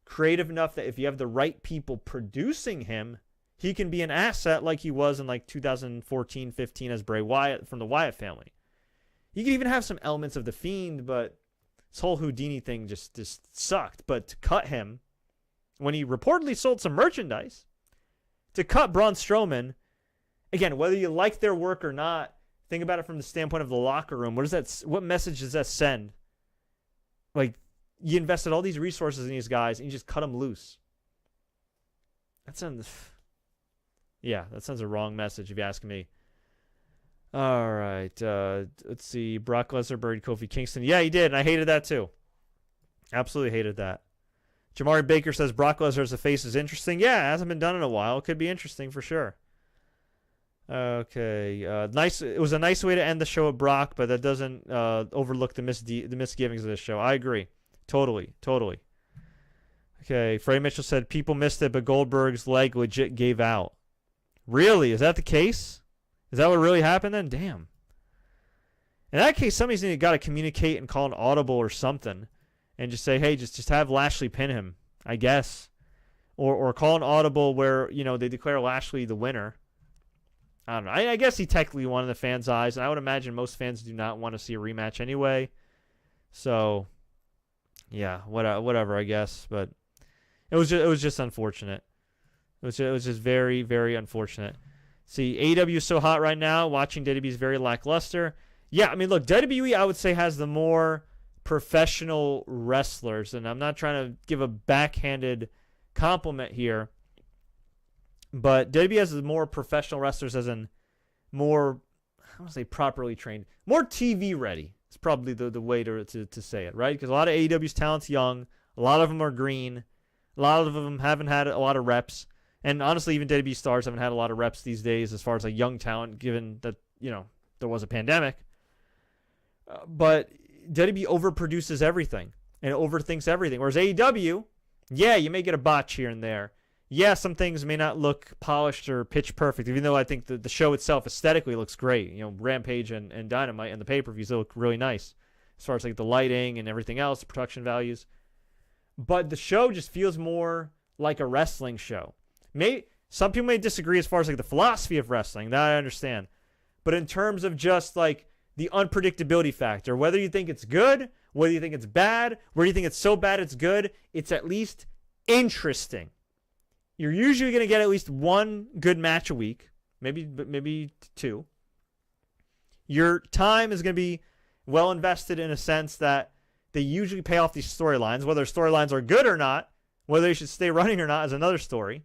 creative enough that if you have the right people producing him, he can be an asset like he was in like 2014-15 as Bray Wyatt from the Wyatt family. You can even have some elements of The Fiend, but this whole Houdini thing just sucked. But to cut him, when he reportedly sold some merchandise, to cut Braun Strowman, again, whether you like their work or not, think about it from the standpoint of the locker room. What message does that send? Like, you invested all these resources in these guys and you just cut them loose. That sounds a wrong message if you ask me. All right. Let's see. Brock Lesnar buried Kofi Kingston. Yeah, he did. And I hated that too. Absolutely hated that. Jamari Baker says Brock Lesnar as a face is interesting. Yeah, it hasn't been done in a while. It could be interesting for sure. Okay. Nice. It was a nice way to end the show with Brock, but that doesn't overlook the misgivings of this show. I agree. Totally. Okay. Freddie Mitchell said people missed it, but Goldberg's leg legit gave out. Really? Is that the case? Is that what really happened then? Damn. In that case, somebody's got to communicate and call an audible or something and just say, hey, just have Lashley pin him, I guess. Or call an audible where, they declare Lashley the winner. I don't know. I guess he technically won in the fans' eyes, and I would imagine most fans do not want to see a rematch anyway. So, yeah, whatever, I guess. But it was just unfortunate. It was just very, very unfortunate. See, AEW is so hot right now. Watching WWE is very lackluster. Yeah, I mean, look, WWE, I would say, has the more professional wrestlers, and I'm not trying to give a backhanded compliment here, but WWE has the more professional wrestlers, as in more, I don't want to say properly trained, more TV ready. It's probably the way to say it, right? Because a lot of AEW's talent's young, a lot of them are green, a lot of them haven't had a lot of reps. And honestly, even WWE stars haven't had a lot of reps these days as far as like young talent, given that, there was a pandemic. But WWE overproduces everything and overthinks everything. Whereas AEW, yeah, you may get a botch here and there. Yeah, some things may not look polished or pitch perfect, even though I think the show itself aesthetically looks great. Rampage and Dynamite and the pay-per-views, they look really nice as far as like the lighting and everything else, the production values. But the show just feels more like a wrestling show. Some people may disagree as far as like the philosophy of wrestling. That I understand. But in terms of just like the unpredictability factor, whether you think it's good, whether you think it's bad, whether you think it's so bad it's good, it's at least interesting. You're usually going to get at least one good match a week, maybe two. Your time is going to be well invested in a sense that they usually pay off these storylines. Whether storylines are good or not, whether they should stay running or not is another story.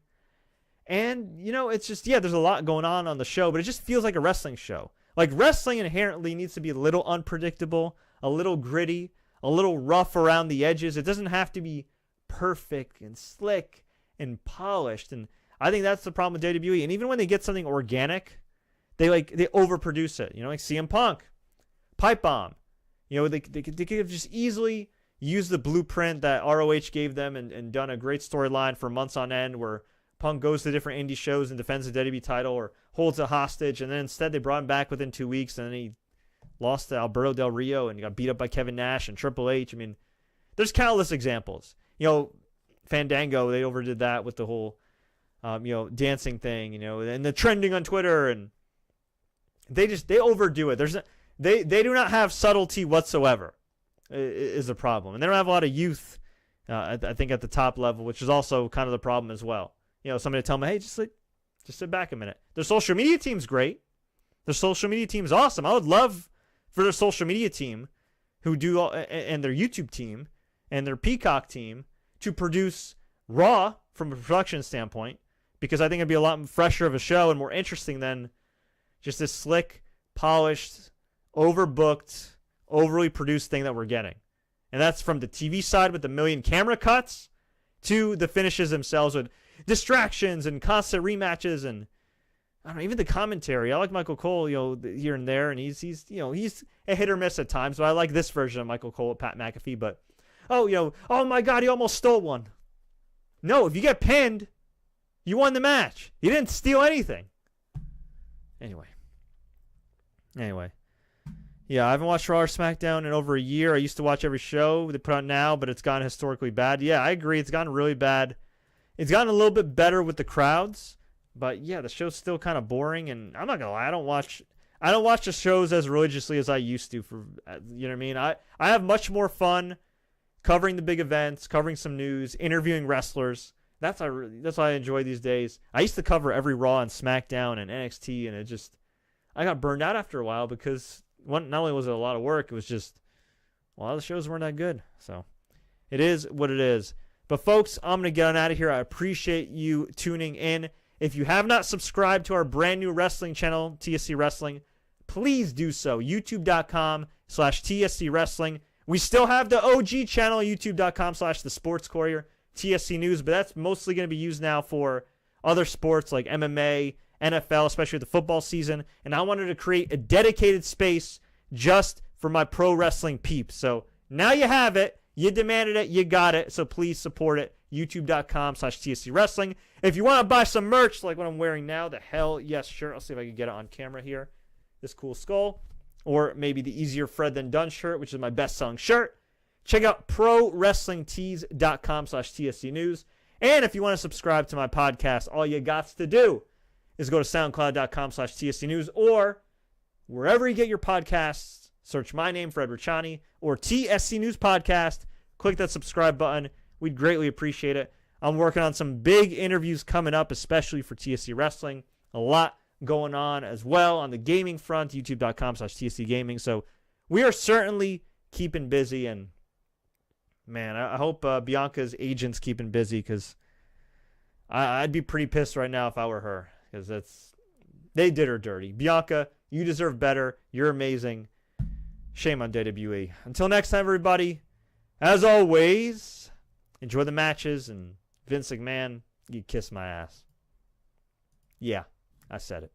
And, it's just, there's a lot going on the show, but it just feels like a wrestling show. Like, wrestling inherently needs to be a little unpredictable, a little gritty, a little rough around the edges. It doesn't have to be perfect and slick and polished. And I think that's the problem with WWE. And even when they get something organic, they overproduce it. Like CM Punk, Pipe Bomb. They could have just easily used the blueprint that ROH gave them and done a great storyline for months on end where Punk goes to different indie shows and defends the WWE title or holds a hostage. And then instead they brought him back within 2 weeks, and then he lost to Alberto Del Rio and got beat up by Kevin Nash and Triple H. I mean, there's countless examples. Fandango, they overdid that with the whole, dancing thing, and the trending on Twitter, and they overdo it. They do not have subtlety whatsoever, is the problem. And they don't have a lot of youth, I think, at the top level, which is also kind of the problem as well. Somebody tell me, hey, just sit back a minute. Their social media team's great. Their social media team's awesome. I would love for their social media team, and their YouTube team, and their Peacock team, to produce Raw from a production standpoint, because I think it'd be a lot fresher of a show and more interesting than just this slick, polished, overbooked, overly produced thing that we're getting. And that's from the TV side with the million camera cuts to the finishes themselves with distractions and constant rematches and I don't know, even the commentary. I like Michael Cole, here and there, and he's a hit or miss at times. But I like this version of Michael Cole with Pat McAfee. But oh my God, he almost stole one. No, if you get pinned, you won the match. You didn't steal anything. Anyway. Yeah, I haven't watched Raw or SmackDown in over a year. I used to watch every show they put out now, but it's gone historically bad. Yeah, I agree. It's gotten really bad. It's gotten a little bit better with the crowds, but yeah, the show's still kind of boring. And I'm not gonna lie, I don't watch the shows as religiously as I used to. You know what I mean? I have much more fun covering the big events, covering some news, interviewing wrestlers. That's what I enjoy these days. I used to cover every Raw and SmackDown and NXT, and I got burned out after a while because not only was it a lot of work, it was just a lot of the shows weren't that good. So it is what it is. But folks, I'm going to get on out of here. I appreciate you tuning in. If you have not subscribed to our brand new wrestling channel, TSC Wrestling, please do so. YouTube.com/TSC Wrestling. We still have the OG channel, YouTube.com/The Sports Courier, TSC News, but that's mostly going to be used now for other sports like MMA, NFL, especially the football season. And I wanted to create a dedicated space just for my pro wrestling peeps. So now you have it. You demanded it. You got it. So please support it. YouTube.com/TSC Wrestling. If you want to buy some merch like what I'm wearing now, the hell yes, sure. I'll see if I can get it on camera here. This cool skull. Or maybe the easier Fred Than Done shirt, which is my best-selling shirt. Check out ProWrestlingTees.com/TSC News. And if you want to subscribe to my podcast, all you got to do is go to SoundCloud.com/TSC News, or wherever you get your podcasts, search my name, Fred Richani, or TSC News Podcast. Click that subscribe button. We'd greatly appreciate it. I'm working on some big interviews coming up, especially for TSC Wrestling. A lot going on as well on the gaming front, YouTube.com/TSC Gaming. So we are certainly keeping busy, and man, I hope Bianca's agent's keeping busy, because I'd be pretty pissed right now if I were her, because they did her dirty. Bianca, you deserve better. You're amazing. Shame on WWE. Until next time, everybody, as always, enjoy the matches, and Vince McMahon, you kiss my ass. Yeah, I said it.